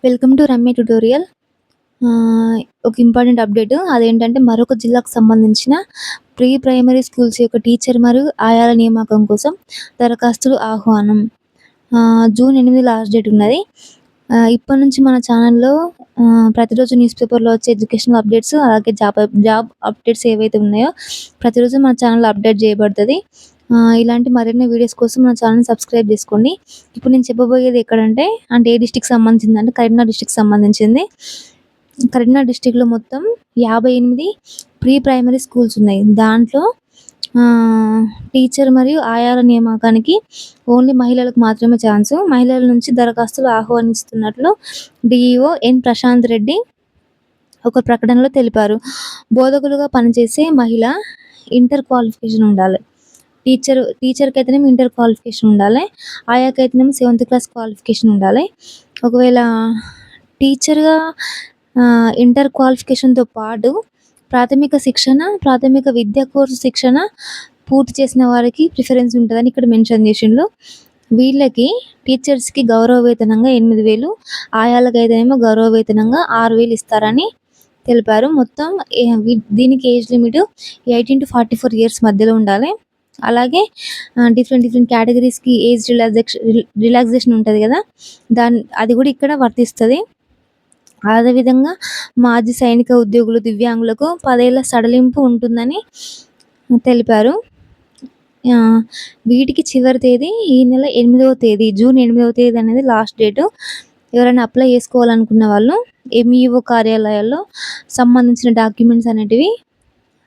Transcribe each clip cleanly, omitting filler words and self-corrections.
Welcome to Ramya tutorial. ఆహ్, ఒక important update అదేంటంటే మరొక జిల్లాకు సంబంధించిన ప్రీ ప్రైమరీ స్కూల్స్ యొక్క టీచర్ మరియు ఆయాల నియామకం కోసం దరఖాస్తులు ఆహ్వానం. జూన్ 8 లాస్ట్ డేట్ ఉన్నది. ఇప్పటి నుంచి మన ఛానల్‌లో ప్రతిరోజు న్యూస్ పేపర్‌లో వచ్చే ఎడ్యుకేషనల్ అప్డేట్స్ అలాగే జాబ్ అప్డేట్స్ ఏవైతే ఉన్నాయో ప్రతిరోజు మన ఛానల్‌లో అప్డేట్ చేయబడతది. ఇలాంటి మరిన్ని వీడియోస్ కోసం మన ఛానల్‌ని సబ్స్క్రైబ్ చేసుకోండి. ఇప్పుడు నేను చెప్పబోయేది ఎక్కడంటే ఏ డిస్ట్రిక్ట్‌కి సంబంధించిందంటే కరీంనగర్ డిస్ట్రిక్ట్‌కి సంబంధించింది. కరీంనగర్ డిస్ట్రిక్ట్‌లో మొత్తం 58 ప్రీ ప్రైమరీ స్కూల్స్ ఉన్నాయి. దాంట్లో టీచర్ మరియు ఆయాల నియామకానికి ఓన్లీ మహిళలకు మాత్రమే ఛాన్సు. మహిళల నుంచి దరఖాస్తులు ఆహ్వానిస్తున్నట్లు డీఈఓ ఎన్ ప్రశాంత్ రెడ్డి ఒక ప్రకటనలో తెలిపారు. బోధకులుగా పనిచేసే మహిళ ఇంటర్ క్వాలిఫికేషన్ ఉండాలి. టీచర్‌కైతేనేమో ఇంటర్ క్వాలిఫికేషన్ ఉండాలి. ఆయాకైతేనేమో 7థ్ క్లాస్ క్వాలిఫికేషన్ ఉండాలి. ఒకవేళ టీచర్‌గా ఇంటర్ క్వాలిఫికేషన్‌తో పాటు ప్రాథమిక విద్యా కోర్సు శిక్షణ పూర్తి చేసిన వారికి ప్రిఫరెన్స్ ఉంటదని ఇక్కడ మెన్షన్ చేసిండ్రు. వీళ్ళకి టీచర్స్‌కి గౌరవ వేతనంగా 8,000, ఆయాలకైతేనేమో గౌరవ వేతనంగా 6,000 ఇస్తారని తెలిపారు. మొత్తం దీనికి ఏజ్ లిమిట్ 18-44 ఇయర్స్ మధ్యలో ఉండాలి. అలాగే డిఫరెంట్ కేటగిరీస్‌కి ఏజ్ రిలాక్సేషన్ ఉంటది కదా! అది కూడా ఇక్కడ వర్తిస్తది. అదేవిధంగా మాజీ సైనిక ఉద్యోగులు, దివ్యాంగులకు 10 ఏళ్ల సడలింపు ఉంటుందని తెలిపారు. వీటికి చివరి తేదీ ఈ నెల 8వ తేదీ, జూన్ 8వ తేదీ అనేది లాస్ట్ డేటు. ఎవరైనా అప్లై చేసుకోవాలనుకున్న వాళ్ళు ఎంఈఓ కార్యాలయాల్లో సంబంధించిన డాక్యుమెంట్స్ అనేటివి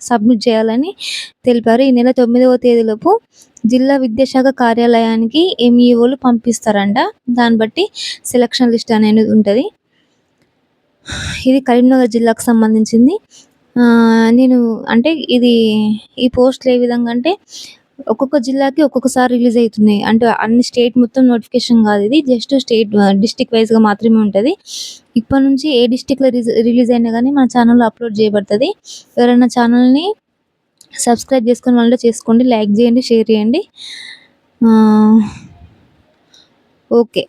సబ్మిట్ చేయాలని తెలిపారు. ఈ నెల 9వ తేదీలోపు జిల్లా విద్యాశాఖ కార్యాలయానికి ఎంఈఓలు పంపిస్తారంట. దాన్ని బట్టి సెలక్షన్ లిస్ట్ అనేది ఉంటది. ఇది కరీంనగర్ జిల్లాకు సంబంధించింది. నేను ఈ పోస్టులు ఏ విధంగా అంటే ఒక్కొక్క జిల్లాకి ఒక్కొక్కసారి రిలీజ్ అవుతున్నాయి. అంటే అన్ని స్టేట్ మొత్తం నోటిఫికేషన్ కాదు ఇది. జస్ట్ డిస్ట్రిక్ట్ వైస్‌గా మాత్రమే ఉంటది. ఇప్పటి నుంచి ఏ డిస్ట్రిక్ట్‌లో రిలీజ్ అయినా గానీ మన ఛానల్‌లో అప్లోడ్ చేయబడతది. ఎవరైనా ఛానల్‌ని సబ్స్క్రైబ్ చేసుకునే వాళ్ళు చేసుకోండి. లైక్ చేయండి, షేర్ చేయండి. ఓకే.